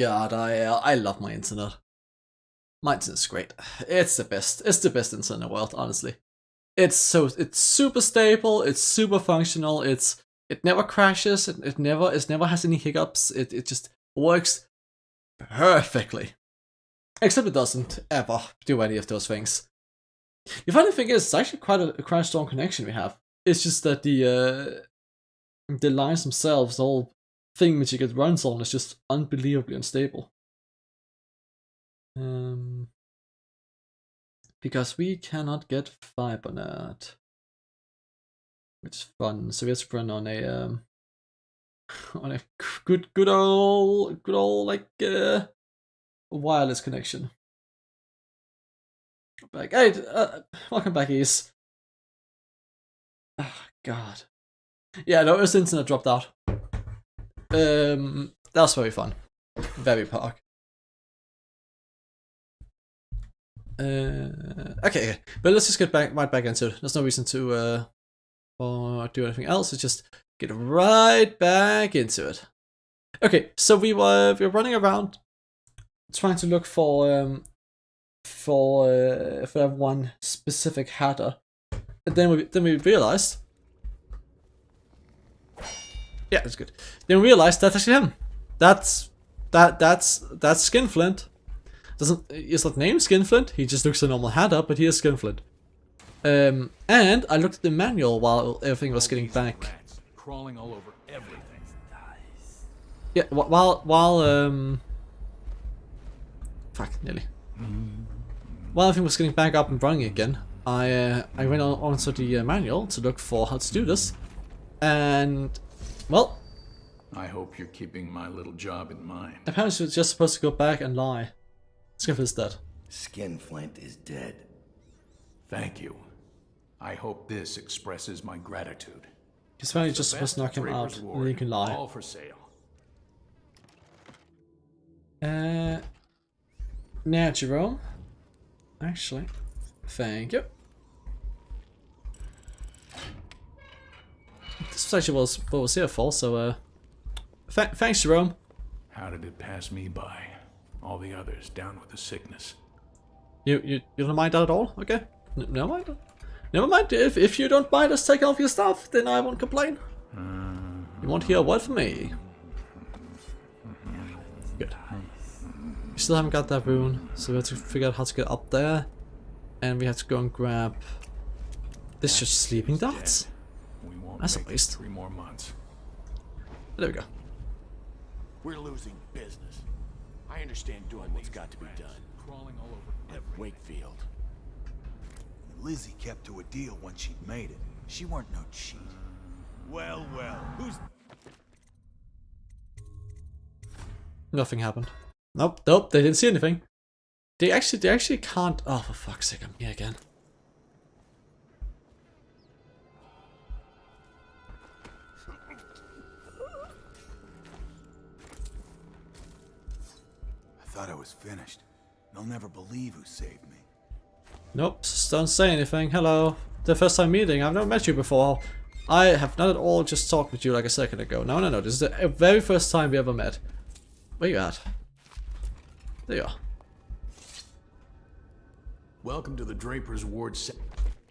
god, I love my internet. My internet's great. It's the best. It's the best internet in the world, honestly. It's super stable. It's super functional. It never crashes. It never has any hiccups. It just works perfectly. Except it doesn't ever do any of those things. The funny thing is, it's actually quite a strong connection we have. It's just that the lines themselves, the whole thing which it runs on, is just unbelievably unstable. Because we cannot get FiberNet, which is fun. So we have to run on a good old like wireless connection. Back, hey, welcome back, Ease. Oh, God. Yeah, no, his internet dropped out. That was very fun. Very park. Okay, but let's just get right back into it. There's no reason to do anything else. Let's just get right back into it. Okay, so we were running around trying to look for one specific hatter, and then we realized, yeah, that's good. Then we realized that's actually him. That's Skinflint. He's not named Skinflint. He just looks a normal hatter, but he is Skinflint. And I looked at the manual while everything was getting back. Crawling all over everything. Yeah, while fuck, nearly. While everything was getting back up and running again, I went onto the manual to look for how to do this, and well, I hope you're keeping my little job in mind. Apparently, we're just supposed to go back and lie. Skinflint's dead. Skinflint is dead. Thank you. I hope this expresses my gratitude. He's apparently just supposed to knock him out, and then you can lie. All for sale. Now, Jerome. Actually, thank you. This was actually what I was here for, so thanks, Jerome. How did it pass me by? All the others down with the sickness. You don't mind that at all? Okay. Never mind. Never mind. If you don't mind us taking off your stuff, then I won't complain. You won't hear a word from me. Good. We still haven't got that rune, so we have to figure out how to get up there. And we have to go and grab... This is just sleeping dots? That's a waste. 3 more months. There we go. We're losing business. I understand doing what's got to be done. Crawling all over At Wakefield. Lizzie kept to a deal once she'd made it. She weren't no cheat. Well, who's... Nothing happened. Nope, they didn't see anything. They actually can't... Oh, for fuck's sake, I'm here again. I thought I was finished. They'll never believe who saved me. Nope, just don't say anything. Hello. The first time meeting. I've never met you before. I have not at all just talked with you like a second ago. No. This is the very first time we ever met. Where you at? There you are. Welcome to the Draper's Ward Okay,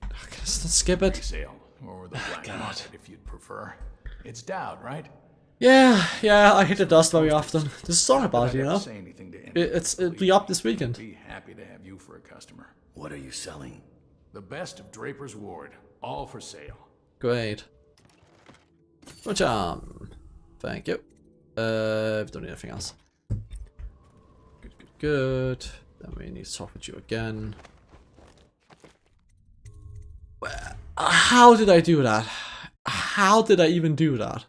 let's skip it. sale, or the black market if you'd prefer. It's Daud, right? Yeah, I hit the dust very often. There's a song about it, you know? Say anything to anyone. It'll be up this weekend. Be happy to have you for a customer. What are you selling? The best of Draper's Ward, all for sale. Great. Good job. Thank you. Don't need anything else. Good. Then we need to talk with you again. How did I do that? How did I even do that?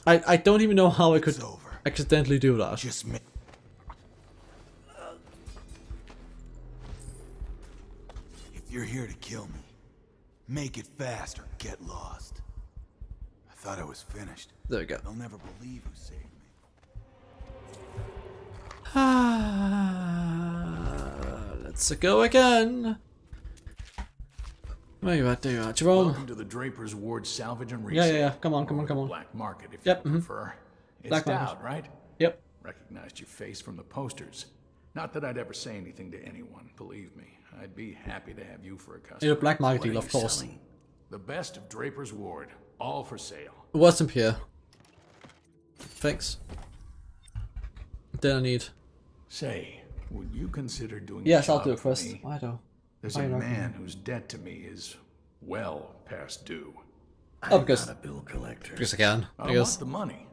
I don't even know how I could accidentally do that. Just me. If you're here to kill me, make it fast or get lost. I thought I was finished. There we go. They'll never believe who saved me. Let's go again. Where you at? There you are, Jerome. Welcome to the Draper's Ward salvage and resale. Yeah. Come on. Black market if Yep, you prefer. It's Black Daud, market. right? Yep. Recognized your face from the posters. Not that I'd ever say anything to anyone, believe me. I'd be happy to have you for a customer. You're a black market What are dealer, you of course. selling? The best of Draper's Ward, all for sale. What's up here? Thanks. Then I need. Say, would you consider doing Yes, a I'll job do it for first. me? I don't. There's I a don't man whose debt to me is well past due. Oh, because Not a bill collector. I can. I I don't guess. want the money.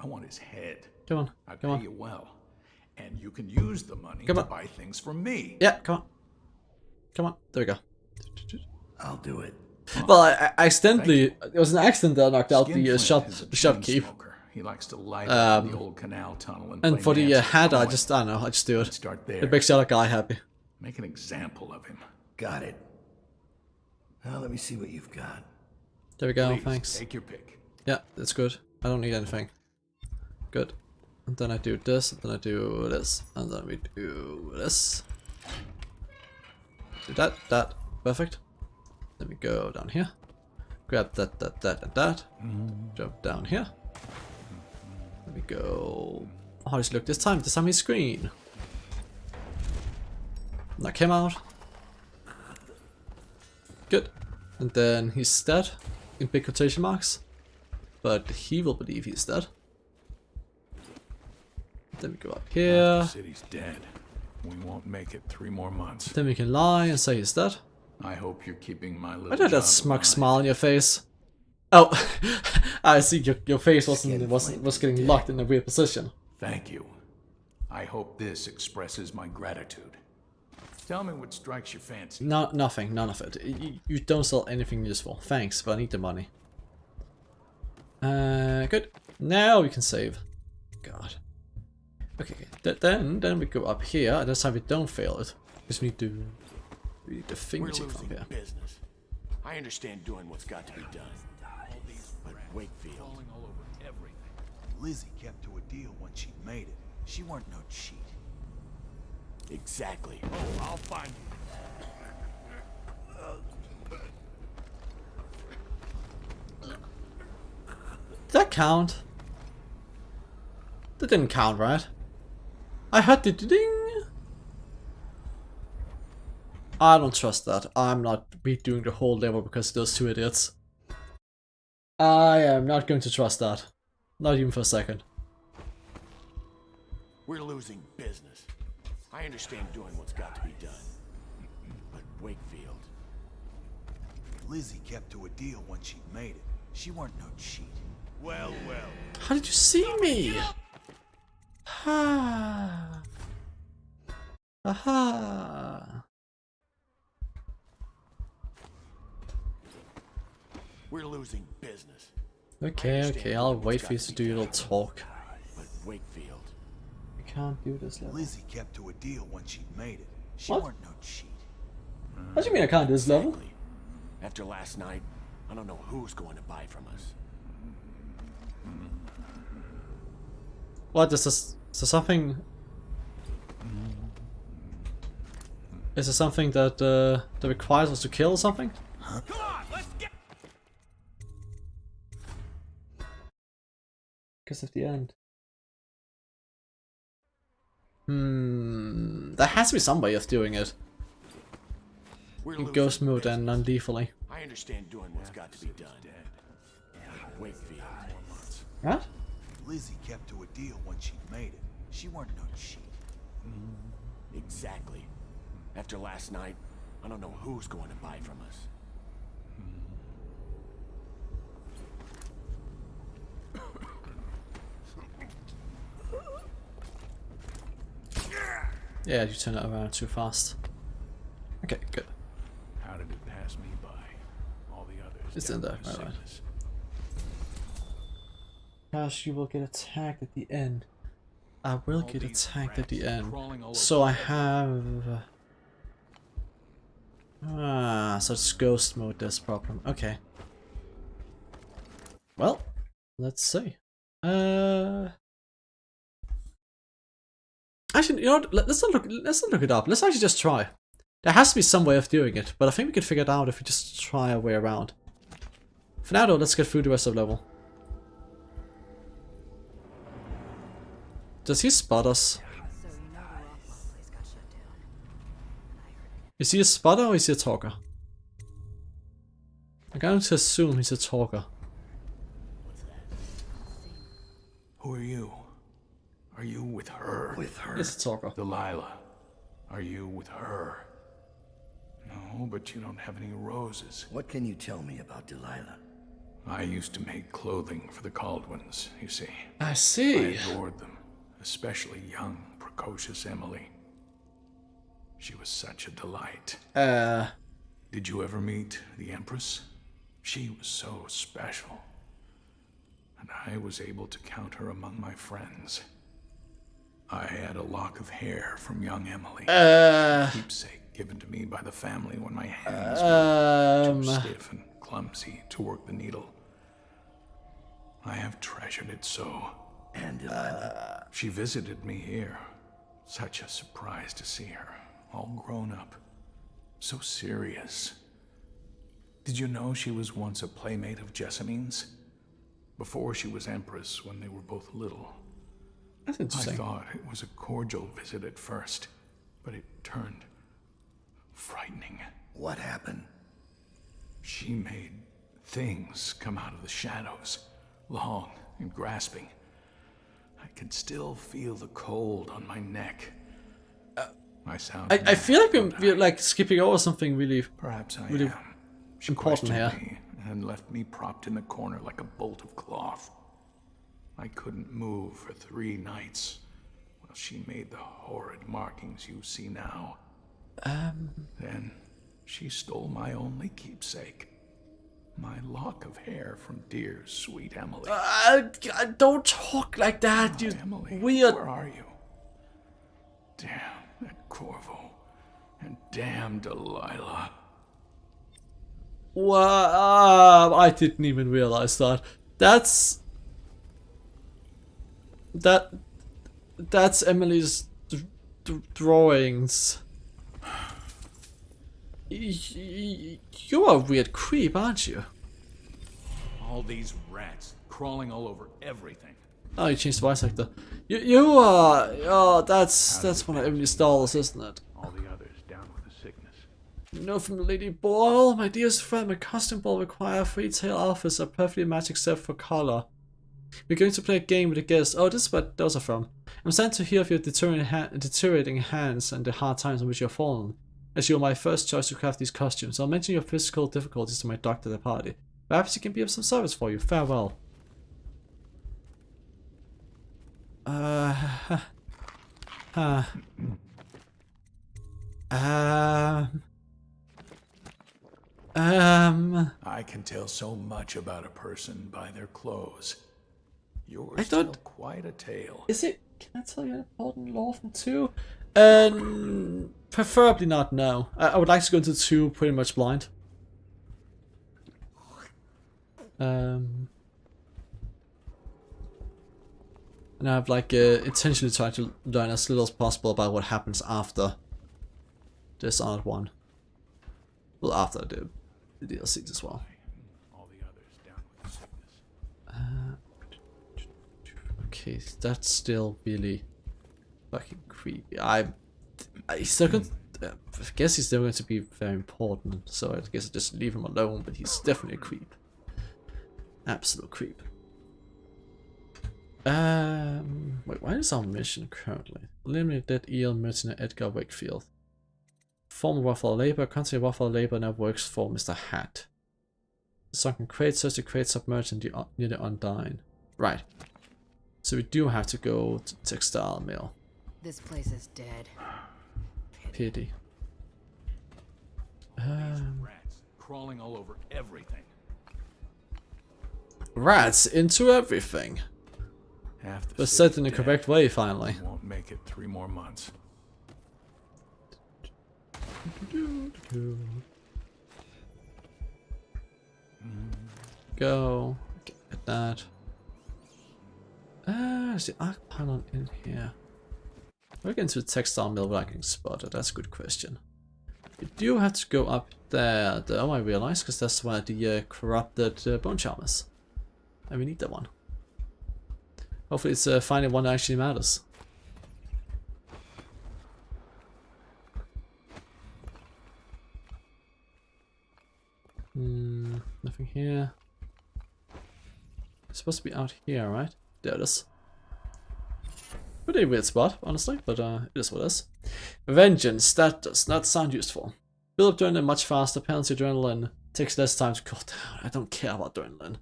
I want his head. Come on. I Come pay on. you well. And you can use the money Come to on. buy things from me. Yeah. Come on. Come on. There we go. I'll do it. Well, I accidentally. It was an accident that I knocked out the Skinflint shop. is a The chain shopkeep. smoker. He likes to light up the old canal tunnel and And play for the Nancy hat, I Cohen. just. I don't know. I just do it. Start there. It makes the other guy happy. Make an example of him. Got it. Now let me see what you've got. There we go. Please, Thanks. take your pick. Yeah, that's good. I don't need anything. Good. And then I do this, and then I do this, and then we do this. Do that. Perfect. Then we go down here. Grab that, and that. Jump down here. Then we go. How does it look this time? This time he's green. Knock him out. Good. And then he's dead. In big quotation marks. But he will believe he's dead. Then we go up here. The city's dead. We won't make it 3 more months. Then we can lie and say he's dead. I hope you're keeping my little I know that job smug alive. smile on your face. Oh, I see. Your face was getting locked in a weird position. Thank you. I hope this expresses my gratitude. Tell me what strikes your fancy. No, nothing. None of it. You don't sell anything useful. Thanks, but I need the money. Good. Now we can save. God. Okay. Then we go up here. And this time we don't fail it. Because we need to. We need the We're thingy from losing here. business. I understand doing what's got to be done. But Wakefield, Lizzie kept to a deal when she made it. She weren't no cheat. exactly. Oh, I'll find you. Did that count? That didn't count, right? I heard the ding. I don't trust that. I'm not redoing the whole level because of those 2 idiots. I am not going to trust that. Not even for a second. We're losing business. I understand doing what's got to be done. But Wakefield, Lizzie kept to a deal when she made it. She weren't no cheat. well. How did you see me? Ha. Aha. We're losing business. Okay, I'll wait for you to do your little talk. But Wakefield, You can't do this level. Lizzie kept to a deal when she made it. She What? weren't no cheat. What do you mean I can't do this level? exactly. After last night, I don't know who's going to buy from us. What is this? Is there something? Is there something that that requires us to kill or something? Come on, let's get. Because of the end. There has to be some way of doing it We're in losing ghost mode business. and non-lethally. I understand doing what's got to be done. But Wakefield, Right? Lizzie kept to a deal when she made it. She weren't no cheat. exactly. After last night, I don't know who's going to buy from us. Yeah, you turn it around too fast. Okay, good. How did it pass me by? All the others. It's in there, died of right. sickness. Gosh, you will get attacked at the end. I will get these attacked at the rats end. crawling all So over I have... so it's ghost mode this problem. Okay. Well, let's see. Actually, you know what? Let's not look it up. Let's actually just try. There has to be some way of doing it, but I think we can figure it out if we just try our way around. For now though, let's get through the rest of the level. Does he spot us? Is he a spotter or is he a talker? I'm going to assume he's a talker. Who are you? Are you with her? With her? He's a talker. Delilah. Are you with her? No, but you don't have any roses. What can you tell me about Delilah? I used to make clothing for the Caldwins, you see. I see. I adored them, especially young, precocious Emily. She was such a delight. Did you ever meet the Empress? She was so special. And I was able to count her among my friends. I had a lock of hair from young Emily. Keepsake given to me by the family when my hands were too stiff and clumsy to work the needle. I have treasured it so. And Delilah? She visited me here. Such a surprise to see her, all grown up. So serious. Did you know she was once a playmate of Jessamine's? Before she was Empress, when they were both little. That's interesting. I thought it was a cordial visit at first, but it turned frightening. What happened? She made things come out of the shadows, long and grasping. I could still feel the cold on my neck. I sound. I feel like we're like skipping over something really. Perhaps I really am. She important questioned here. me and left me propped in the corner like a bolt of cloth. I couldn't move for 3 nights while she made the horrid markings you see now. Then she stole my only keepsake. My lock of hair from dear, sweet Emily. Don't talk like that, you Emily, weird. where are you? Damn that Corvo. And damn Delilah. Wow, I didn't even realize that. That's Emily's drawings. You're a weird creep, aren't you? All these rats crawling all over everything. Oh, you changed the voice actor. You are. Oh, that's one of Emily's dolls, isn't it? All the others down with the sickness. No, from Lady Boyle, my dearest friend, my costume ball require free-tail outfits are perfectly matched except for color. We're going to play a game with the guests. Oh, this is what those are from. I'm sad to hear of your deteriorating hands and the hard times in which you're fallen. As you're my first choice to craft these costumes, I'll mention your physical difficulties to my doctor at the party. Perhaps he can be of some service for you. Farewell. I can tell so much about a person by their clothes. Yours I tell thought- quite a tale. Is it? Can I tell you an important law from 2? Preferably not, no. I would like to go into 2 pretty much blind. And I've like intentionally tried to learn as little as possible about what happens after Dishonored 1. Well, after the DLCs as well. All the others down with the sickness. Okay, that's still really fucking creepy. He's still going I guess he's still going to be very important, so I guess I just leave him alone, but he's definitely a creep. Absolute creep. Wait, what is our mission currently? Eliminate dead eel mercenary Edgar Wakefield. Former Waffle Labor, country Waffle Labor now works for Mr. Hat. The sunken crate search the crate submerged near the Undyne. Right. So we do have to go to the textile mill. This place is dead. Pity. Rats crawling all over everything. Rats into everything. Half the But city's said in the dead. correct way, finally. Won't make it 3 more months. Go. Get that. Is the arc pylon in here? We're getting to the textile mill without getting spotted. That's a good question. We do have to go up there, though, I realize, because that's where the corrupted bone charm is. And we need that one. Hopefully it's finding one that actually matters. Anything here? It's supposed to be out here, right? There it is. Pretty weird spot, honestly, but it is what it is. Vengeance, that does not sound useful. Build up adrenaline much faster, penalty adrenaline takes less time to cool down. I don't care about adrenaline.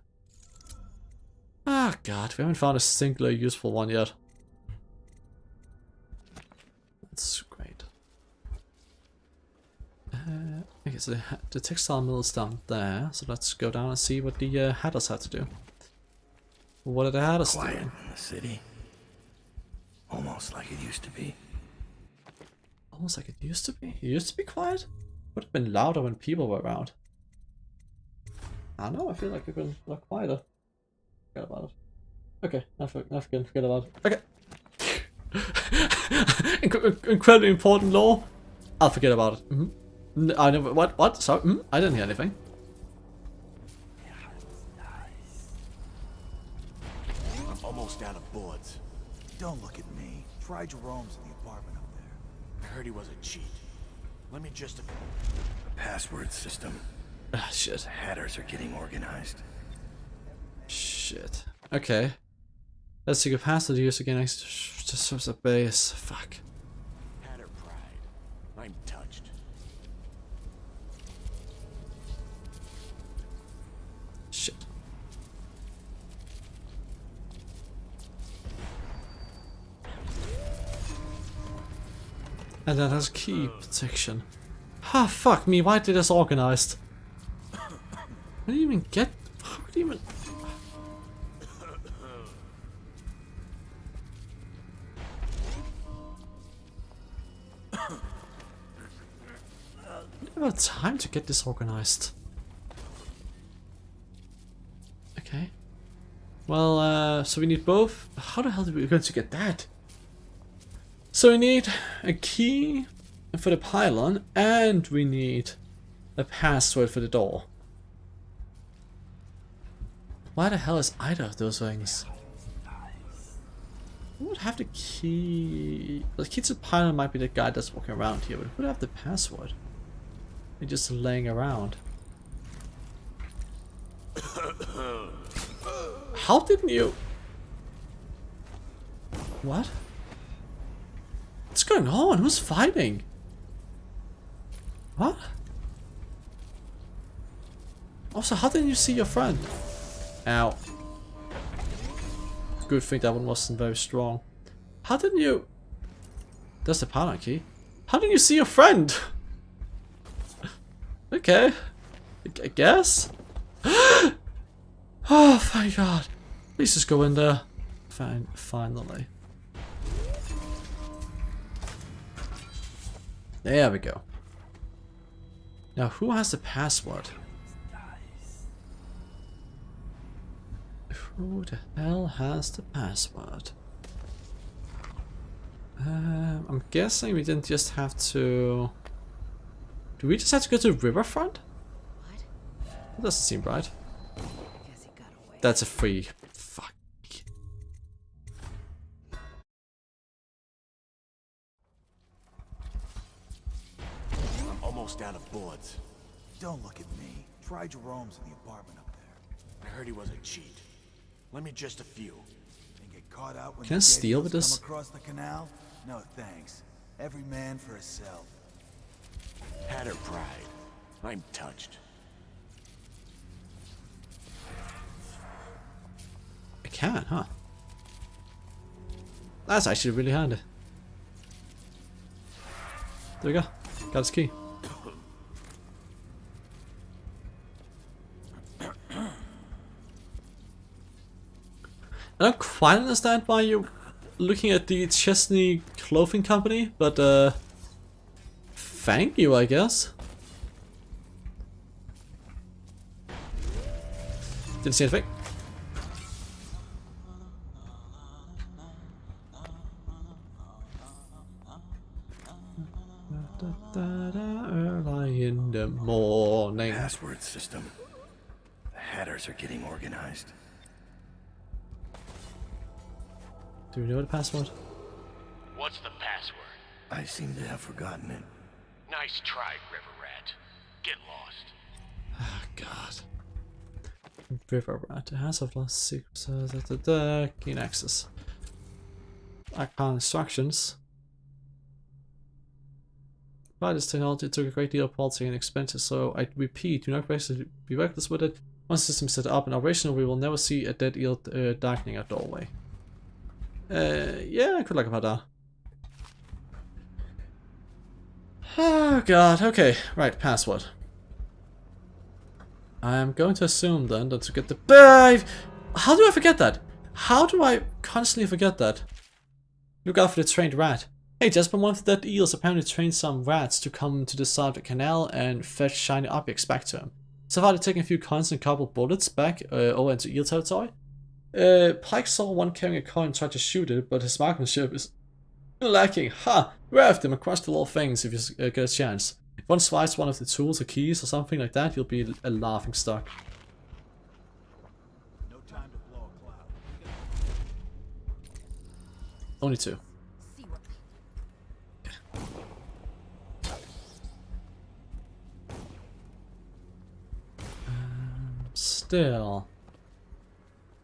Ah, God, we haven't found a singular useful one yet. That's great. Okay, so the textile mill is down there, so let's go down and see what the Hatters had to do. What did the Hatters do? Quiet in the city. Almost like it used to be. Almost like it used to be? It used to be quiet? Would have been louder when people were around. I don't know, I feel like it's been a lot quieter. Forget about it. Okay, forget about it. Okay. Incredibly important lore. I'll forget about it. I never. What? Sorry. I didn't hear anything. I'm almost out of boards. Don't look at me. Try Jerome's in the apartment up there. I heard he was a cheat. Let me just... Password system. Ah, shit. Hatters are getting organized. Shit. Okay. Let's see capacity use again. Just serves a base. Fuck. Hatter pride. I'm touched. Shit. And that has key protection. Ah, fuck me. Why did this organized? How do you even get? How do you even? Never had time to get this organized. Okay. Well, so we need both. How the hell are we going to get that? So we need a key for the pylon, and we need a password for the door. Why the hell is either of those things? Who would have the key? The key to the pylon might be the guy that's walking around here, but who would have the password? They're just laying around. How didn't you? What? What's going on? Who's fighting? What? Also, how didn't you see your friend? Ow. Good thing that one wasn't very strong. How didn't you... That's the pylon key. How didn't you see your friend? Okay. I guess. Oh, thank God. Please just go in there. Fine, finally. There we go. Now, who has the password? Who the hell has the password? I'm guessing we didn't just have to... Do we just have to go to the riverfront? What? That doesn't seem right. Guess he got away. That's a free... Fuck. I'm almost out of boards. Don't look at me. Try Jerome's in the apartment up there. I heard he was a cheat. Let me just a few. And get caught out when Can I the steal with come this? across the canal? No thanks. Every man for himself. Hatter pride. I'm touched. I can, huh? That's actually really handy. There we go. Got his key. I don't quite understand why you're looking at the Chesney clothing company, but thank you, I guess. Didn't see anything. Early in the morning. Password system. The Hatters are getting organized. Do we know the password? What's the password? I seem to have forgotten it. Nice try, River Rat. Get lost. Oh, God. River rat. It has of lost secrets. Gain access. Icon instructions. By this technology, it took a great deal of policy and expenses, so I repeat, do not be reckless with it. Once the system is set up and operational, we will never see a dead eel darkening our doorway. Yeah, good luck about that. Oh god, okay, right, password. I am going to assume then that to get the... How do I forget that? How do I constantly forget that? Look out for the trained rat. Hey Jasper, one of the dead eels apparently trained some rats to come to the side of the canal and fetch shiny objects back to him. So far they've taken a few coins and a couple bullets back over into eel territory. Pike saw one carrying a coin and tried to shoot it, but his marksmanship is lacking. Ha! Grab them and crush the little things if you get a chance. If one swipes one of the tools or keys or something like that, you'll be a laughing stock. No time to blow a cloud. Only 2. Still.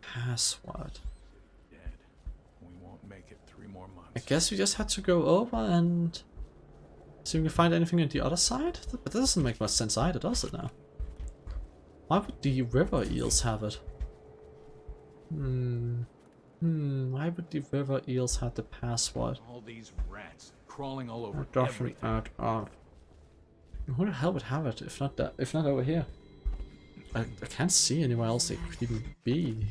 Password. Dead. We won't make it 3 more months. I guess we just had to go over and see if we can find anything on the other side? But that doesn't make much sense either, does it now? Why would the river eels have it? Why would the river eels have the password? All these rats crawling all over Adoption everything. out of... Who the hell would have it if not that? If not over here? I can't see anywhere else it could even be.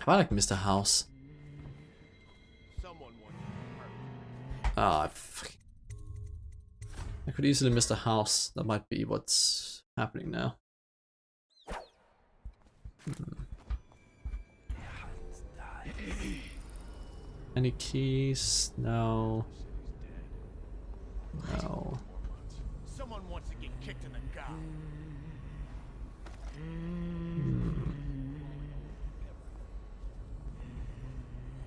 I like Mr. House. Someone wants Ah, I could easily miss the house. That might be what's happening now. Any keys? No. No. Someone wants to get kicked in the gob.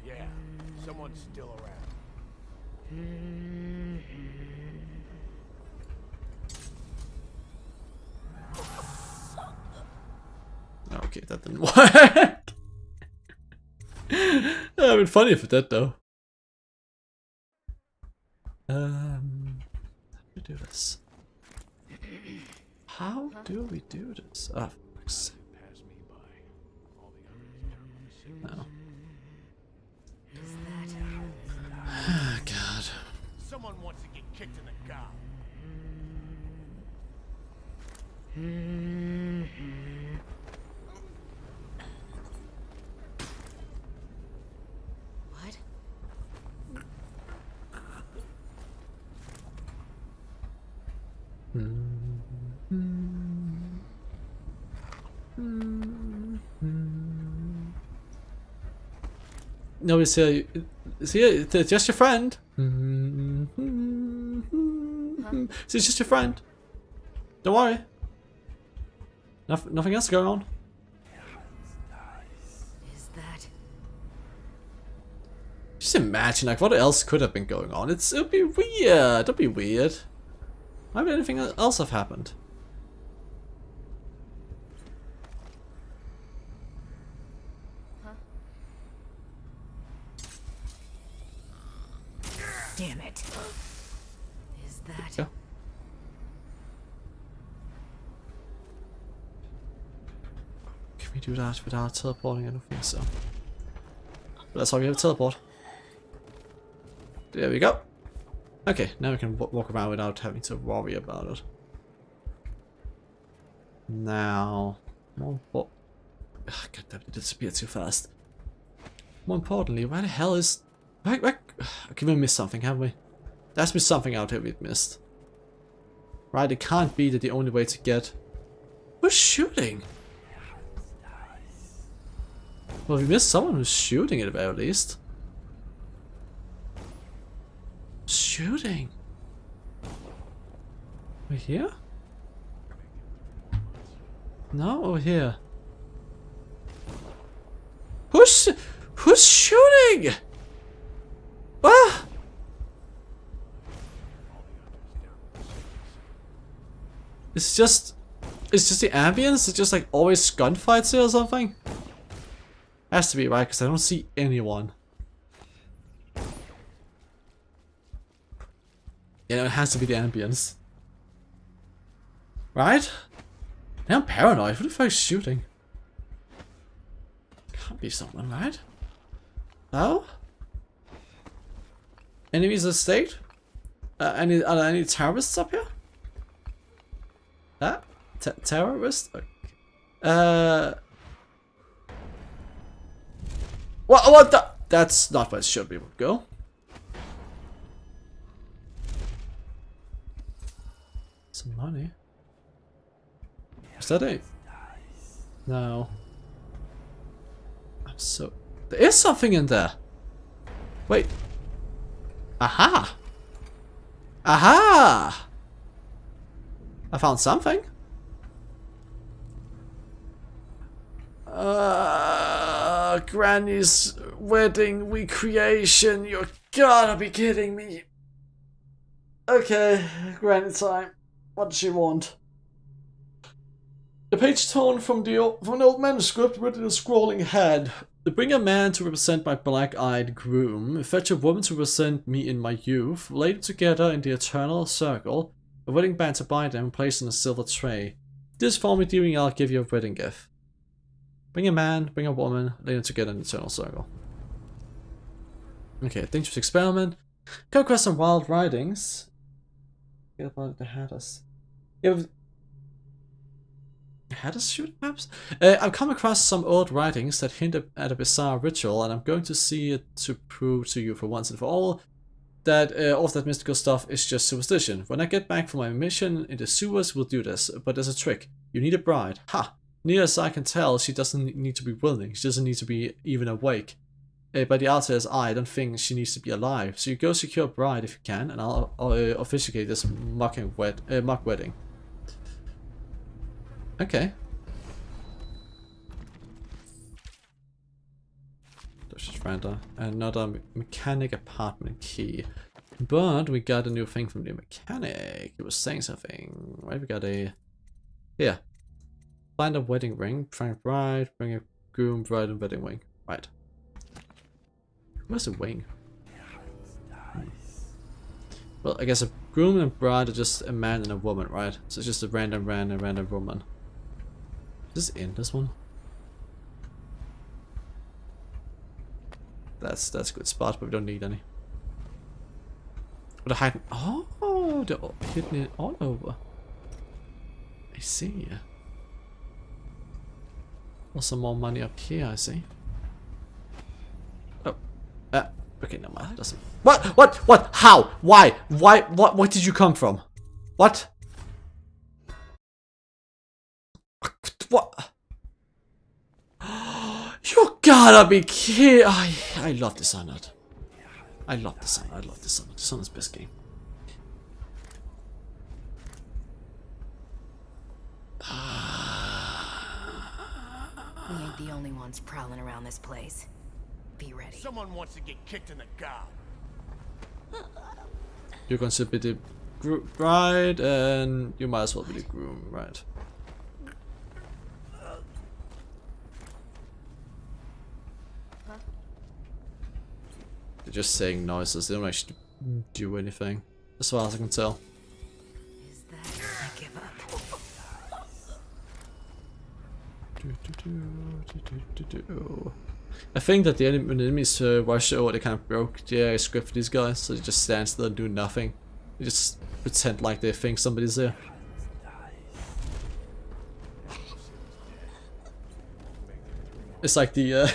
Yeah, someone's still around. Okay, that didn't work. That would have been funny if it did though. How do we do this? How do we do this? Oh, for fuck's sake. Pass me by. All the others No. Is that Oh, God. Someone wants to get kicked in the gob. what? No, it's here. It's here. It's just your friend. It's just your friend. Don't worry. Nothing else going on. Is that? Just imagine, like, what else could have been going on? It'll be weird. It'll be weird. Why would anything else have happened? Damn it. Is that? Yeah. Can we do that without teleporting? I don't think so. But that's why we have a teleport. There we go. Okay, now we can walk around without having to worry about it. Now, God damn, it disappeared too fast. More importantly, where the hell is... Okay, we missed something, haven't we? There's been something out here we've missed. Right, it can't be that the only way to get... Who's shooting? Well, we missed someone who's shooting at the very least. Shooting? Over here? No, over here. Who's shooting? Ah! It's just It's just the ambience? It's just like always gunfights here or something? Has to be, right? Because I don't see anyone. Yeah, it has to be the ambience. Right? Now I'm paranoid. Who the fuck is shooting? Can't be someone, right? No? Enemies of the state? Are there any terrorists up here? That? Terrorist? Okay. What the? That's not where it should be would go. Some money. Is that it? No. I'm so... There is something in there! Wait. Aha! Aha! I found something. Granny's wedding recreation. You're gotta be kidding me. Okay, Granny time. What does she want? The page torn from an old manuscript written in a scrawling hand. Bring a man to represent my black-eyed groom. Fetch a woman to represent me in my youth. Lay them together in the eternal circle. A wedding band to bind them, placed in a silver tray. This for me doing, I'll give you a wedding gift. Bring a man, bring a woman, lay them together in the eternal circle. Okay, dangerous experiment. Come across some wild writings. Get about the Hatters. Hatters shoot perhaps? I've come across some old writings that hint at a bizarre ritual, and I'm going to see it to prove to you for once and for all that all of that mystical stuff is just superstition. When I get back from my mission in the sewers, we'll do this, but there's a trick. You need a bride. Ha! Near as I can tell, she doesn't need to be willing. She doesn't need to be even awake. By the outsider's eye, I don't think she needs to be alive. So you go secure a bride if you can, and I'll officiate this mock wedding. Okay. That's just random. Another mechanic apartment key. But we got a new thing from the mechanic. He was saying something. Right, we got a... Here. Find a wedding ring. Find a bride. Bring a groom, bride, and wedding ring. Right. Where's the wing? Well, I guess a groom and a bride are just a man and a woman, right? So it's just a random woman. Is this in this one? That's a good spot, but we don't need any. But hiding. Oh, they're hidden it all over. I see. Also more money up here, I see. Oh, okay, no, that doesn't. What? How? Why? What did you come from? What? What? You gotta be kidding! I love Dishonored. I love Dishonored. Dishonored's best game. We ain't the only ones prowling around this place. Be ready. Someone wants to get kicked in the gob. You're going to be the bride, and you might as well be the groom, right? They're just saying noises. They don't actually do anything, as far as I can tell. Is that I give up? I think that when the enemies rush over, they kind of broke the script for these guys, so they just stand still and do nothing. They just pretend like they think somebody's there. It's like the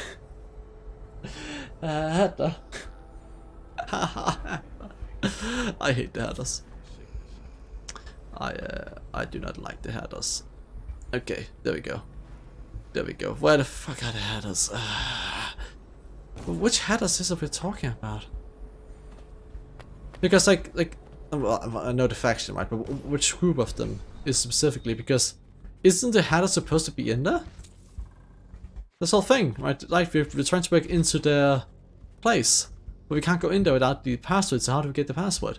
Hatter. I hate the Hatters. I do not like the Hatters. Okay, there we go. There we go. Where the fuck are the Hatters? Which Hatters is it we're talking about? Because well, I know the faction, right? But which group of them is specifically? Because isn't the Hatter supposed to be in there? This whole thing, right? Like we're trying to break into their place, but we can't go in there without the password. So how do we get the password?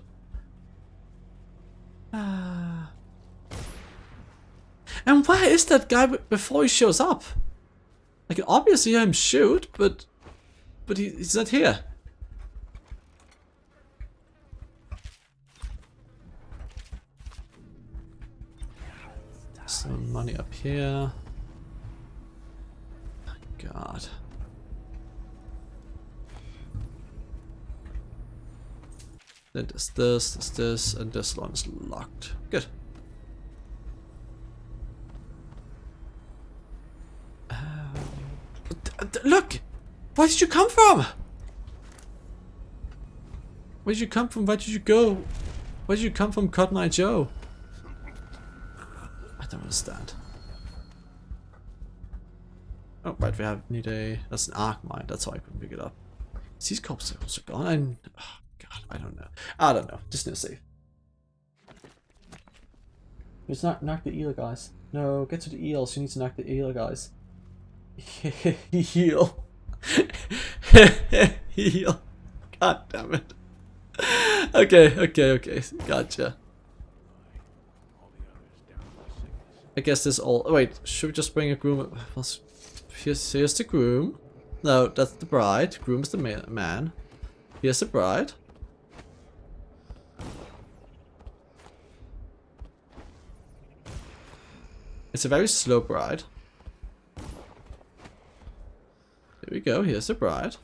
And where is that guy before he shows up? I can obviously hear him shoot, but he's not here. Some money up here. Oh, God. Then there's this, and this one is locked. Good. Look! Where did you come from? Where did you come from? Where did you go? Where did you come from, Cotton Eye Joe? I don't understand. Oh, right, need a... That's an arc mine, that's why I couldn't pick it up. Is these corpses also gone? And oh, God, I don't know. I don't know. Just need to save. Let's knock the eel, guys. No, get to the eels. You need to knock the eel, guys. Heal. Heal. God damn it. Okay. Gotcha. I guess this all... Oh, wait, should we just bring a groom? Here's the groom. No, that's the bride. Groom is the man. Here's the bride. It's a very slow bride. Here we go. Here's the bride.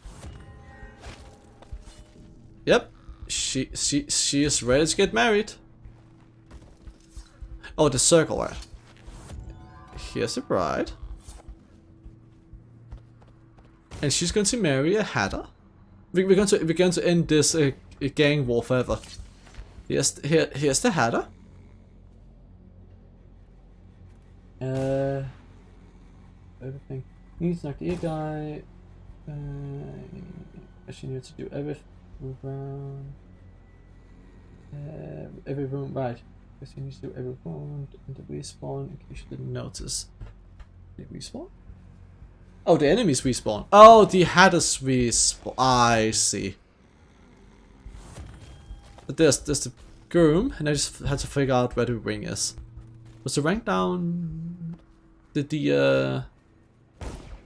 Yep, she is ready to get married. Oh, the circle, right? Here's the bride, and she's going to marry a hatter. We're going to end this gang war forever. Here's the hatter. Everything. Needs to knock the ear guy. She needs to do everything. Move around. Every room, right. Because she needs to do every room and the respawn in case you didn't notice. Did they respawn? Oh, the enemies respawn. Oh, the hatters respawn. I see. But there's the groom, and I just had to figure out where the ring is. Was the rank down? Did the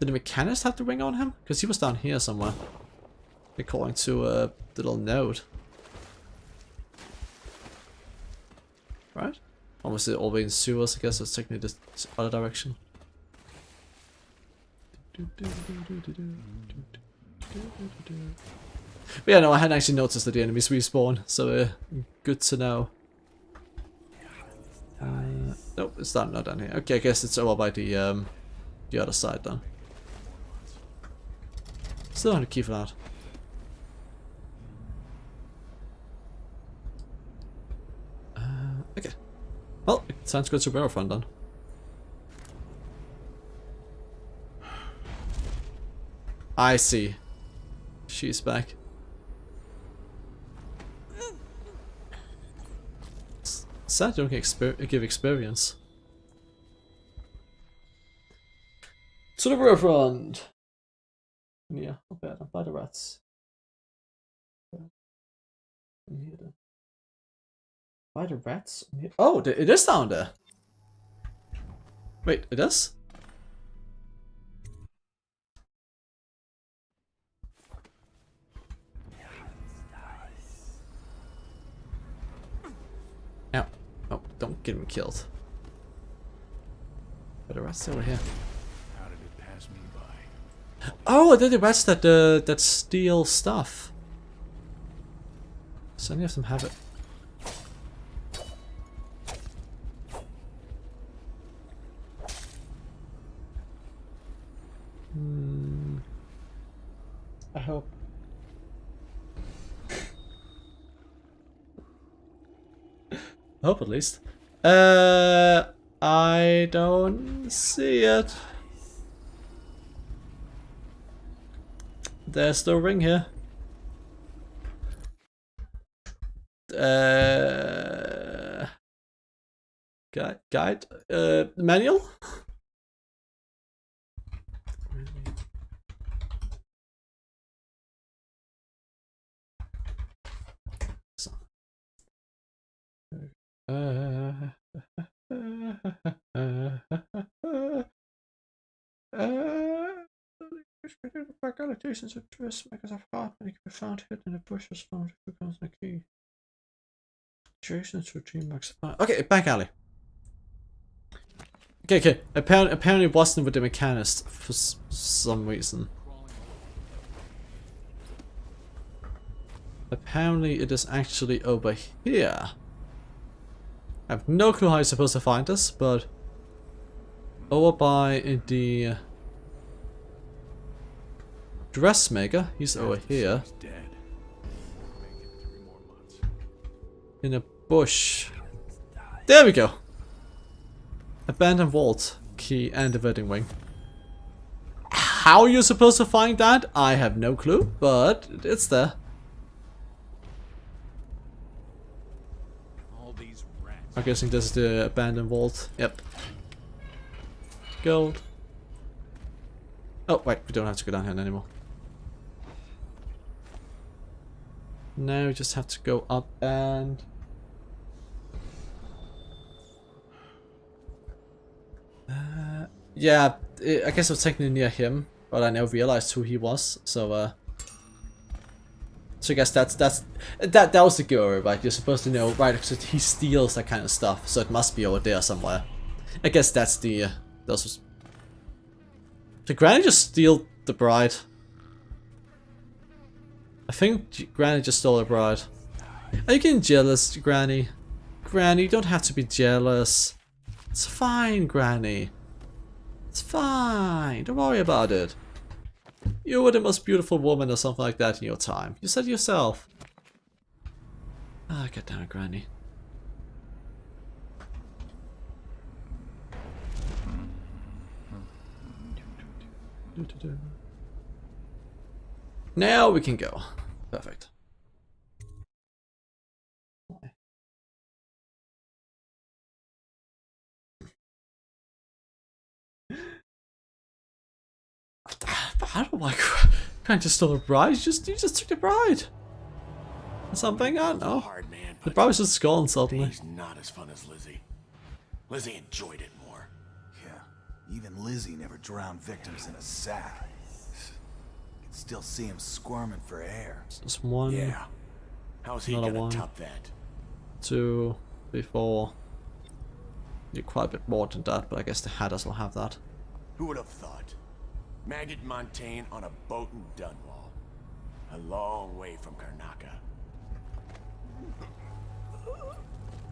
mechanist have the ring on him? Because he was down here somewhere. According to the little note. Right? Or was it always in sewers? I guess it's taking me this other direction. But yeah, no, I hadn't actually noticed that the enemies respawn, so good to know. Nope, it's not down here. Okay, I guess it's over by the other side then. Still have to keep that. Okay. Well, it sounds good to Barrowfront then. I see. She's back. Sad you don't give experience. To the Barrowfront! Yeah, not bad. By the rats. By the rats? Oh, it is down there! Wait, it is? Ow. Oh, don't get him killed. But the rats over here. How did it pass me by? Oh, they're the rats that steal stuff. So any of them have it. I hope. I hope at least. I don't see it. There's no ring here. Guide? Manual? back allegations of dressmakers of apartment can be found hidden in the bushes found if it becomes the key. Jason to DreamWorks. Okay, back alley. Okay. Apparently it wasn't with the mechanist for some reason. Apparently it is actually over here. I have no clue how you're supposed to find this, but over by the dressmaker, he's over here. In a bush. There we go. Abandoned vault, key, and the wedding ring. How you're supposed to find that, I have no clue, but it's there. I'm guessing this is the abandoned vault. Yep. Gold. Oh, wait, we don't have to go down here anymore. Now we just have to go up and... yeah, I guess I was technically near him, but I now realized who he was, so I guess that was the giveaway, right? You're supposed to know, right? Because he steals that kind of stuff, so it must be over there somewhere. I guess that's the Did Granny just steal the bride? I think Granny just stole her bride. Are you getting jealous, Granny? Granny, you don't have to be jealous. It's fine, Granny. It's fine. Don't worry about it. You were the most beautiful woman or something like that in your time. You said yourself. Ah, get down, Granny. Now we can go. Perfect. I don't like trying to steal a bride. You just took the bride. Something, I don't know. Hard, man, the bride was just gone suddenly. He's not as fun as Lizzie. Lizzie enjoyed it more. Yeah, even Lizzie never drowned victims in a sack. Can still see him squirming for air. Just one. Yeah. How's he gonna top that? 2, 3, 4. Need quite a bit more than that, but I guess the Hatters will have that. Who would have thought? Maggot Montaigne on a boat in Dunwall. A long way from Karnaca.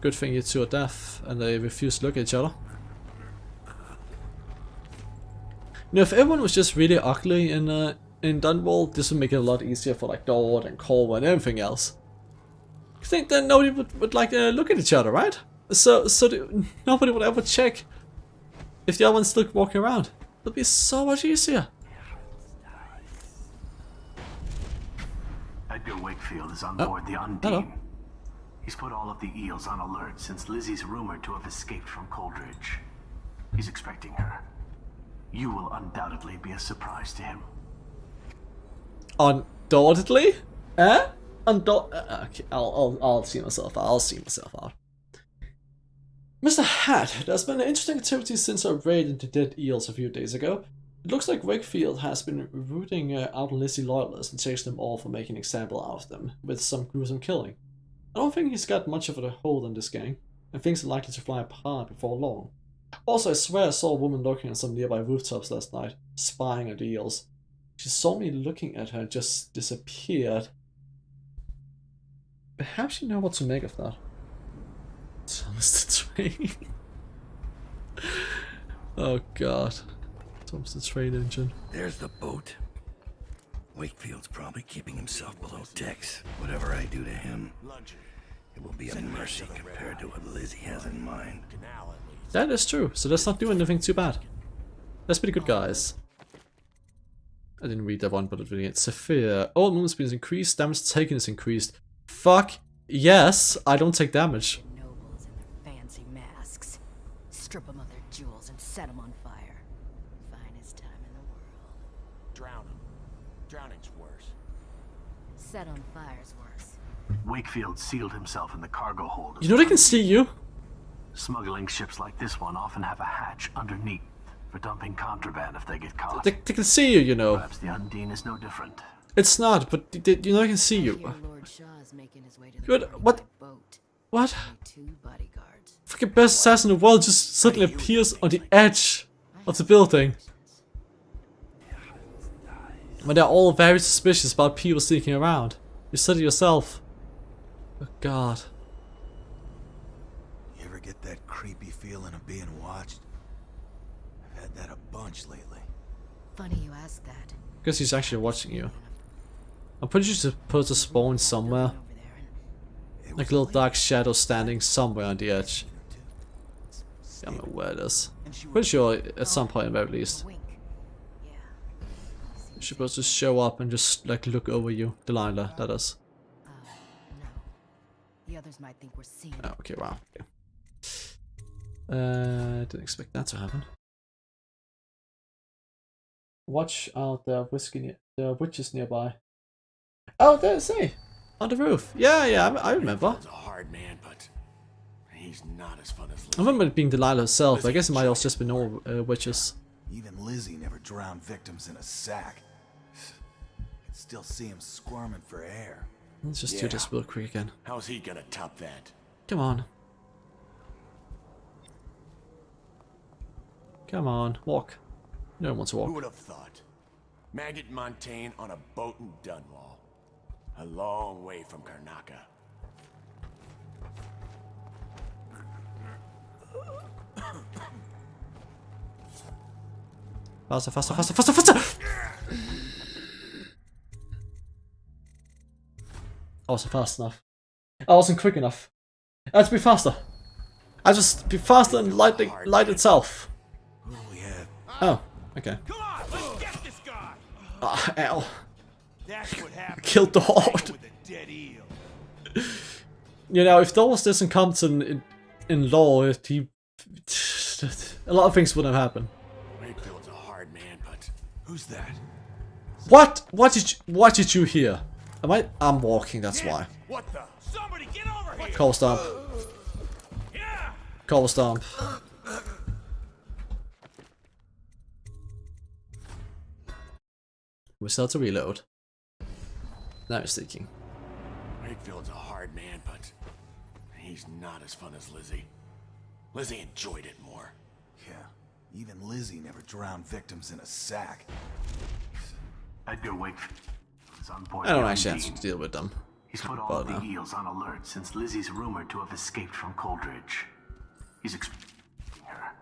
Good thing you two are deaf and they refuse to look at each other. You know, if everyone was just really ugly in Dunwall, this would make it a lot easier for like Daud and Corvo and everything else. I think then nobody would like look at each other, right? So nobody would ever check if the other one's still walking around. It'll be so much easier. Edgar Wakefield is on board the Undine. Hello. He's put all of the eels on alert since Lizzie's rumored to have escaped from Coldridge. He's expecting her. You will undoubtedly be a surprise to him. Undoubtedly? Eh? Okay, I'll see myself out. I'll see myself out. Mr. Hat, there's been an interesting activity since our raid into dead eels a few days ago. It looks like Wakefield has been rooting out Lizzie loyalists and chasing them all for making an example out of them, with some gruesome killing. I don't think he's got much of a hold on this gang, and things are likely to fly apart before long. Also, I swear I saw a woman lurking on some nearby rooftops last night, spying at the eels. She saw me looking at her and just disappeared. Perhaps you know what to make of that. Thomas the Train. Oh god. Thomas the Train engine. There's the boat. Wakefield's probably keeping himself below decks. Whatever I do to him, it will be a mercy compared to what Lizzie has in mind. That is true, so let's not do anything too bad. Let's be the good guys. I didn't read that one, but it's severe. All movement speed is increased, damage taken is increased. Fuck yes, I don't take damage. Nobles in their fancy masks. Strip them of their jewels and set them on fire. Finest time in the world. Drown him. Drowning's worse. Set on fire's worse. Wakefield sealed himself in the cargo hold. You know they can see you? Smuggling ships like this one often have a hatch underneath for dumping contraband if they get caught. They can see you, you know. Perhaps the Undine is no different. It's not, but you know, I can see you. Lord Shaw's making his way to the Good. What? boat. What? 2 bodyguards. Freaking best assassin in the world just suddenly appears on the edge of the building. When they're all very suspicious about people sneaking around. You said it yourself. Oh god. You ever get that creepy feeling of being watched? I've had that a bunch lately. Funny you ask that. Because he's actually watching you. I'm pretty sure you're supposed to spawn somewhere. Over there Like a little dark shadow standing somewhere on the edge. I don't know where it is. Pretty sure at some point at the very least. wink. Yeah. You're supposed to show up and just like look over you. Delilah, that is. No. The others might think we're seeing. Oh, okay, wow. Okay. Didn't expect that to happen. Watch out, there are witches nearby. Oh, there's on the roof. Yeah, I remember. He's a hard man, but he's not as fun as I remember it being Delilah herself, but I guess it might also just be no witches. Even Lizzie never drowned victims in a sack. Could still see him squirming for air. Let's just do this real quick again. How's he gonna top that? Come on. Come on, walk. No one wants to Who walk. would have thought? Maggot Montaigne on a boat in Dunwall. A long way from Karnaca. Faster, faster, faster, faster, faster! I wasn't fast enough. I wasn't quick enough. I had to be faster. I just be faster than light itself. Who do we have? Oh, okay. Come on, let's get this guy. Ah, ow. That's what happened. Killed the horde. With a dead eel. You know, if Thor was this incompetent in law, a lot of things wouldn't have happened. Wakefield's a hard man, but Who's that? What? What did you hear? I'm walking, that's why. what the? Somebody get over here. Cobble stomp. Yeah. Cobble stomp. We still have to reload. Now you're sneaking. Wakefield's a hard man, but he's not as fun as Lizzie. Lizzie enjoyed it more. Yeah. Even Lizzie never drowned victims in a sack. Edgar Wakefield is on board. I don't the actually have Undine. to deal with them. He's put all of the eels on alert since Lizzie's rumored to have escaped from Coldridge. He's expecting her.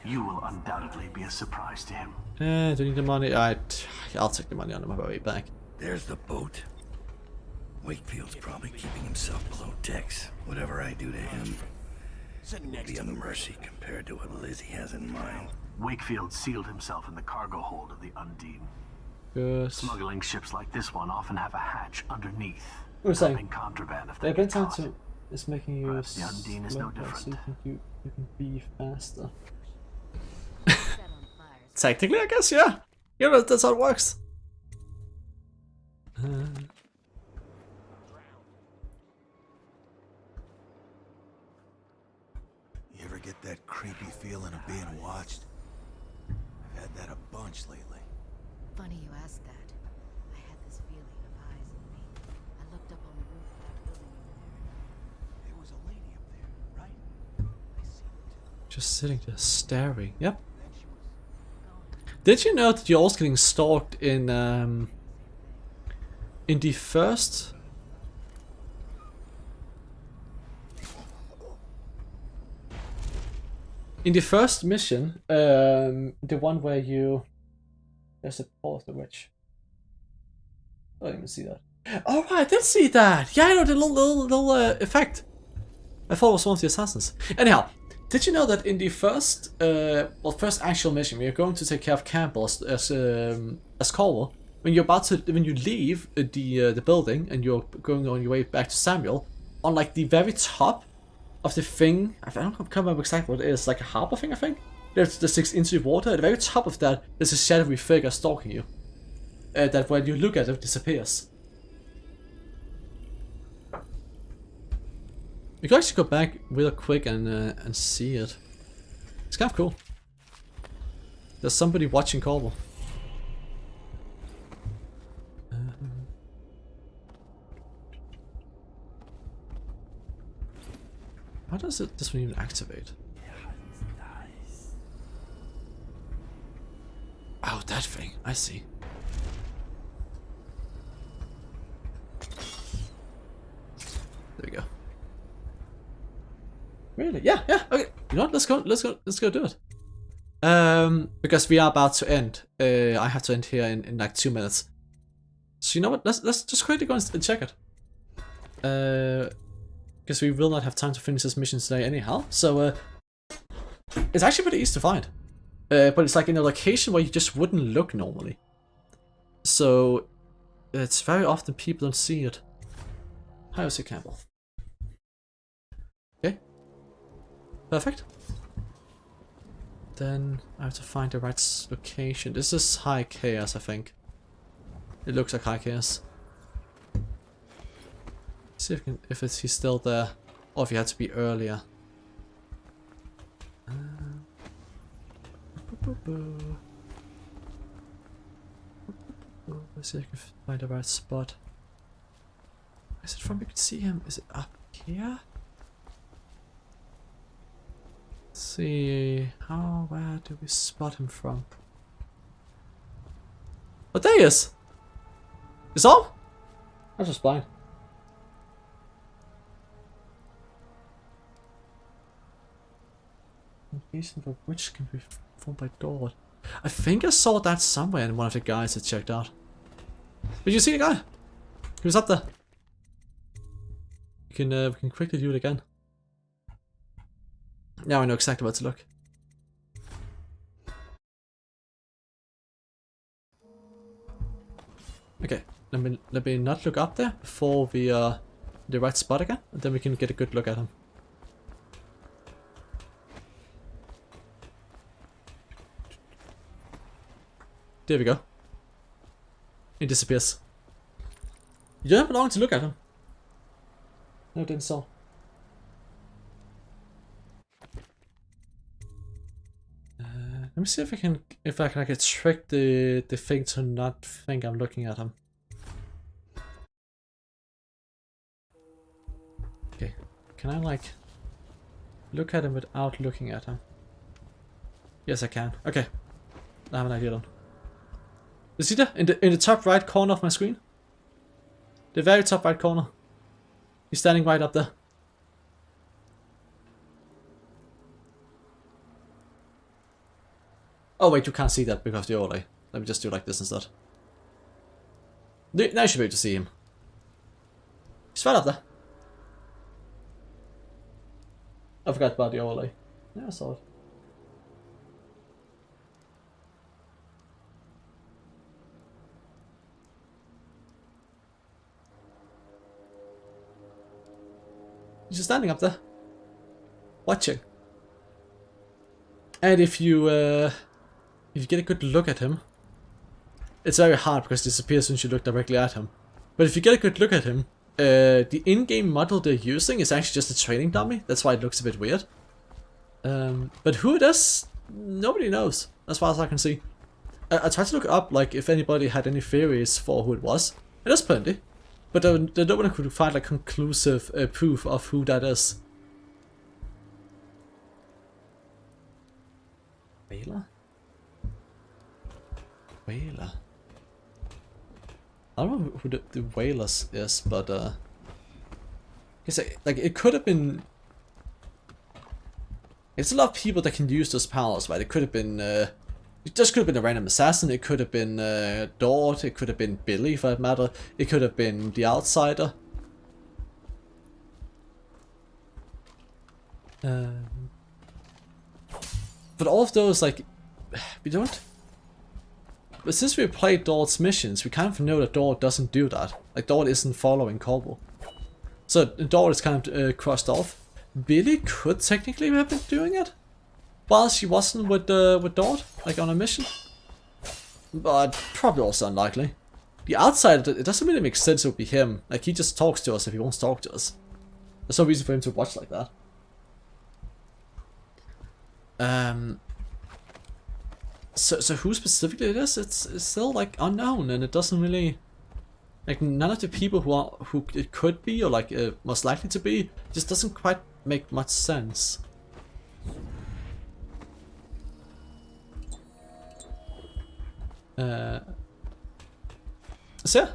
You will undoubtedly be a surprise to him. Do you need the money? I'll take the money on my way back. There's the boat. Wakefield's probably keeping himself below decks. Whatever I do to him Sitting will next be to a the mercy compared to what Lizzie has in mind. Wakefield sealed himself in the cargo hold of the Undine. Good. Smuggling ships like this one often have a hatch underneath. What was I saying? Dumping contraband if The they event get time caught. to is making you Perhaps the Undine is no slower, so different. you can be faster. Set on fire. Technically, I guess, yeah. You know, that's how it works. You ever get that creepy feeling of being watched? I've had that a bunch lately. Funny you ask that. I had this feeling of eyes on me. I looked up on the roof of that building over there. There was a lady up there, right? I seen her too. Just sitting there staring. Yep. Did you know that you're also getting stalked in the first? In the first mission, the one where there's a paw of the witch. I didn't even see that. Oh right, I did see that. Yeah, I know the little effect. I thought it was one of the assassins. Anyhow, did you know that in the first, first actual mission, we are going to take care of Campbell as Corwell. When you leave the building and you're going on your way back to Samuel, on like the very top of the thing, I can't remember exactly what it is, like a harbor thing, I think. There's the 6 into the water. At the very top of that, there's a shadowy figure stalking you. That when you look at it, disappears. You can actually go back real quick and see it. It's kind of cool. There's somebody watching Corvo. How does this one even activate? Oh, that thing. I see. There we go. Really? Yeah. Okay. You know what? Let's go do it. Because we are about to end. I have to end here in like 2 minutes. So you know what? Let's just quickly go and check it. Because we will not have time to finish this mission today anyhow. So it's actually pretty easy to find. But it's like in a location where you just wouldn't look normally. So it's very often people don't see it. Hi, Ossie Campbell. Okay. Perfect. Then I have to find the right location. This is High Chaos, I think. It looks like High Chaos. See if he's still there, or if he had to be earlier. Let's see if I can find the right spot. Is it from? We could see him. Is it up here? Let's see. Where do we spot him from? Oh, there he is! Is on? I'm just blind. Reason for which can be formed by Daud. I think I saw that somewhere in one of the guys I checked out. Did you see the guy? He was up there. We can quickly do it again. Now I know exactly where to look. Okay, let me not look up there before we the right spot again, and then we can get a good look at him. There we go. He disappears. You don't have long to look at him. No, didn't saw. Let me see if I can like trick the thing to not think I'm looking at him. Okay, can I like look at him without looking at him? Yes, I can. Okay, I have an idea then. You see that in the top right corner of my screen? The very top right corner. He's standing right up there. Oh wait, you can't see that because of the overlay. Let me just do like this instead. Now you should be able to see him. He's right up there. I forgot about the overlay. Yeah, I saw it. He's just standing up there, watching. And if you get a good look at him, it's very hard because it disappears once you look directly at him. But if you get a good look at him, the in-game model they're using is actually just a training dummy. That's why it looks a bit weird. But who it is, nobody knows, as far as I can see. I tried to look up like if anybody had any theories for who it was. And there's plenty. But no one could find like conclusive proof of who that is. Whaler? Whaler. I don't know who the Whalers is, but like it could have been. It's a lot of people that can use those powers, right? It could have been. It just could have been a random assassin. It could have been Daud. It could have been Billy, for that matter. It could have been the Outsider. But all of those, like, we don't. But since we played Daud's missions, we kind of know that Daud doesn't do that. Like, Daud isn't following Corvo. So Daud is kind of crossed off. Billy could technically have been doing it, while she wasn't with Daud, like on a mission. But probably also unlikely. The Outsider, it doesn't really make sense it would be him. Like, he just talks to us if he wants to talk to us. There's no reason for him to watch like that. So who specifically it is? It's still like unknown, and it doesn't really like none of the people who it could be or like most likely to be just doesn't quite make much sense. So yeah,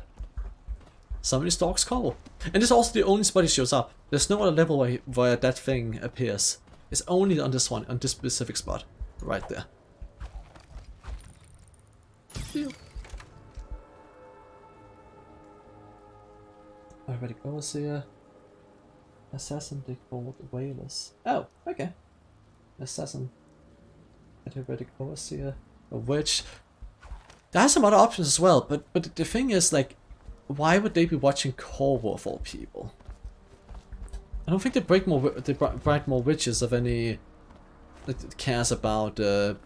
somebody stalks Cole, and this is also the only spot he shows up. There's no other level where that thing appears. It's only on this one, on this specific spot, right there. Already goes here. Assassin they called Whalers. Oh, okay. Assassin. Already goes here. A witch. There are some other options as well, but the thing is, like, why would they be watching Corvo of all people? I don't think the Brightmore Witches of any that cares about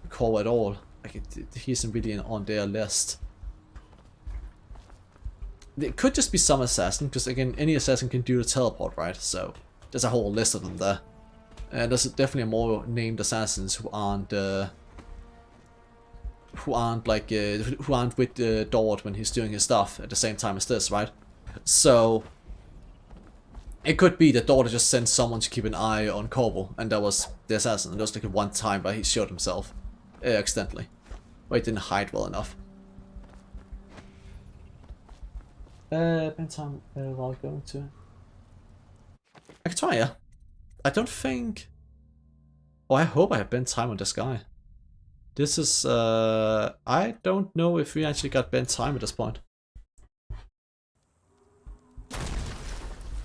Corvo at all. Like, he isn't really on their list. It could just be some assassin, because again, any assassin can do the teleport, right? So there's a whole list of them there. And there's definitely more named assassins who aren't with Daud when he's doing his stuff at the same time as this, right? So it could be that Daud just sent someone to keep an eye on Corvo, and that was the assassin. And there was like one time where he showed himself accidentally, where he didn't hide well enough. Spend time while going to. I can try, yeah. I don't think. Oh, I hope I have bent time on this guy. This is, I don't know if we actually got bent time at this point.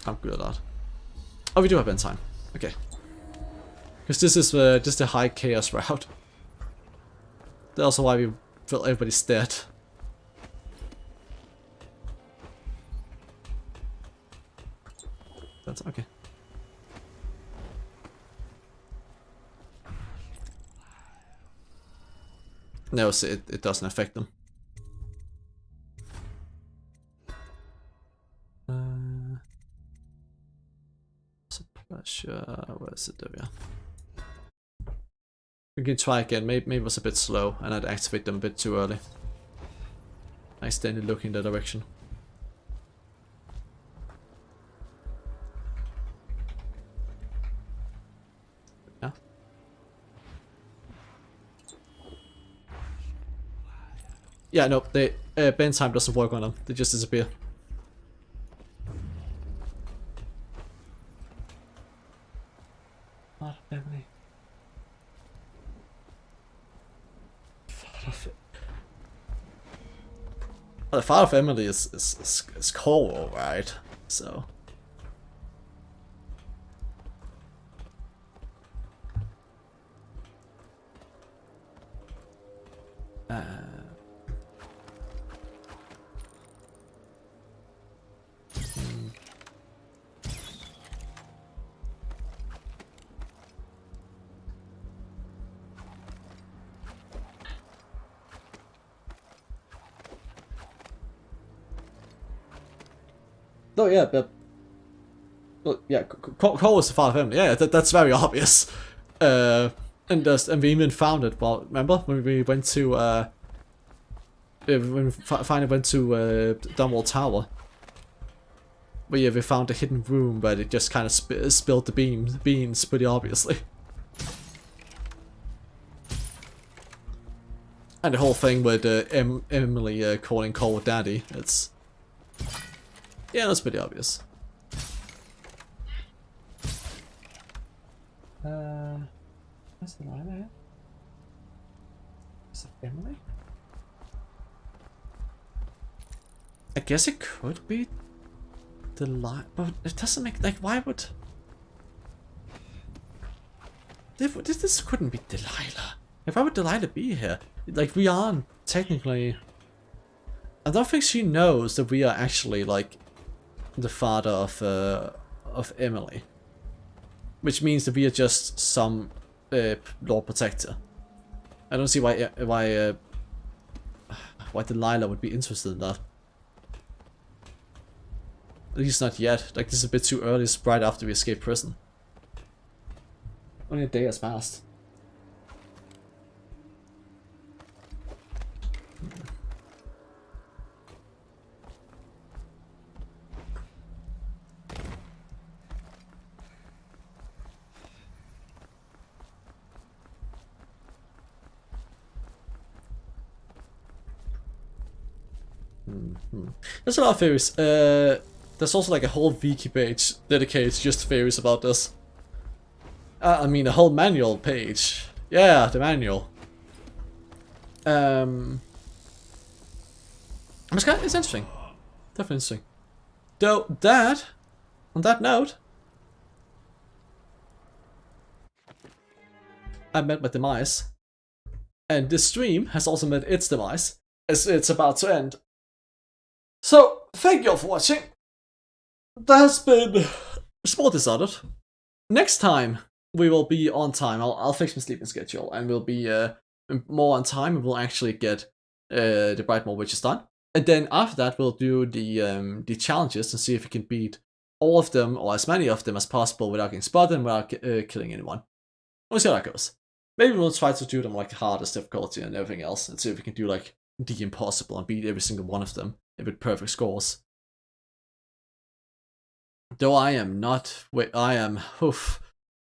I'm good at that. Oh, we do have bent time. Okay. Because this is the high chaos route. That's also why we feel everybody's dead. That's okay. No, so it doesn't affect them. It's a pleasure. Where is it? There we are. We can try again. Maybe it was a bit slow and I'd activate them a bit too early. I accidentally look in the direction. Yeah. Yeah, no, they bend time doesn't work on them. They just disappear. Father of Emily. Well, the father of Emily is Corvo, right? So. Oh yeah, but well, yeah, Cole was the father of Emily. Yeah, that's very obvious. And we even found it. Well, remember when we went to when we finally went to Dunwall Tower, where yeah, we found a hidden room where it just kind of spilled the beans pretty obviously. And the whole thing with Emily calling Cole daddy, it's. Yeah, that's pretty obvious. What's the line there? Is it Emily? I guess it could be the line, but it doesn't make like why would this couldn't be Delilah? Like, why would Delilah be here? Like we aren't technically. I don't think she knows that we are actually like. The father of Emily, which means that we are just some Lord Protector. I don't see why Delilah would be interested in that. At least not yet. Like this is a bit too early. It's right after we escape prison. Only a day has passed. There's a lot of theories. There's also like a whole wiki page dedicated to just theories about this. I mean, a whole manual page. Yeah, the manual. It's interesting. Definitely interesting. Though on that note, I met my demise. And this stream has also met its demise, as it's about to end. So, thank you all for watching. That has been Sport Dishonored. Next time, we will be on time. I'll fix my sleeping schedule, and we'll be more on time, and we'll actually get the Brightmore Witches done. And then after that, we'll do the challenges and see if we can beat all of them, or as many of them as possible, without getting spotted and without killing anyone. We'll see how that goes. Maybe we'll try to do them like hardest difficulty and everything else, and see if we can do like the impossible and beat every single one of them with perfect scores. Though I am not. Wait, I am. Oof.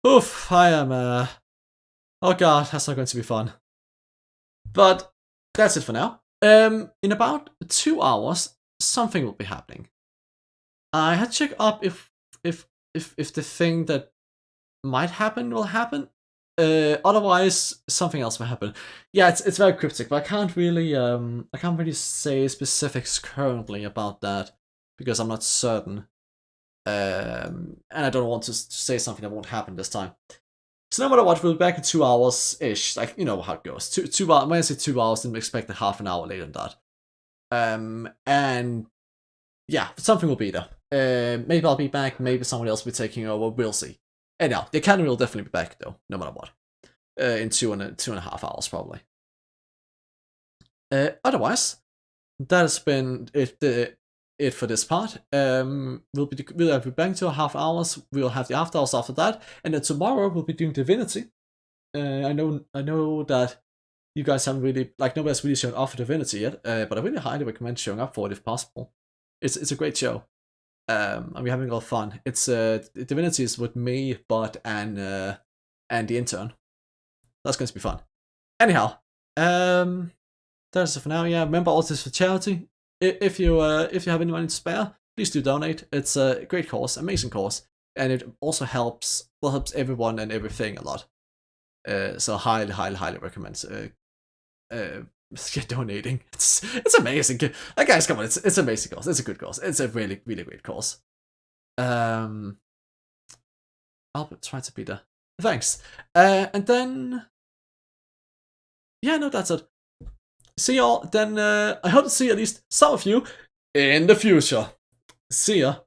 I am. Oh god, that's not going to be fun. But that's it for now. In about 2 hours, something will be happening. I had to check up if the thing that might happen will happen. Otherwise, something else will happen. Yeah, it's very cryptic, but I can't really say specifics currently about that because I'm not certain. And I don't want to say something that won't happen this time. So no matter what, we'll be back in 2 hours-ish. Like, you know how it goes. 2 hours. When I say 2 hours, then expect a half an hour later than that. And yeah, something will be there. Maybe I'll be back. Maybe someone else will be taking over. We'll see. Anyhow, the Academy will definitely be back though, no matter what. In 2.5 hours probably. Otherwise, that has been it for this part. We'll be back to 1/2 hours. We'll have the after hours after that, and then tomorrow we'll be doing Divinity. I know that you guys haven't really, like, nobody's really shown up for Divinity yet, but I really highly recommend showing up for it if possible. It's a great show. And we're having a lot of fun. It's Divinity is with me, Bot, and the intern. That's going to be fun. Anyhow, that's it for now. Yeah, remember all this for charity. If you have any money to spare, please do donate. It's a great cause, amazing cause, and it also helps everyone and everything a lot. So highly recommend donating. It's amazing. Like, guys, come on, it's an amazing cause. It's a good cause. It's a really great cause. I'll try to be there. Thanks. And then yeah, no, that's it. See y'all. Then I hope to see at least some of you in the future. See ya.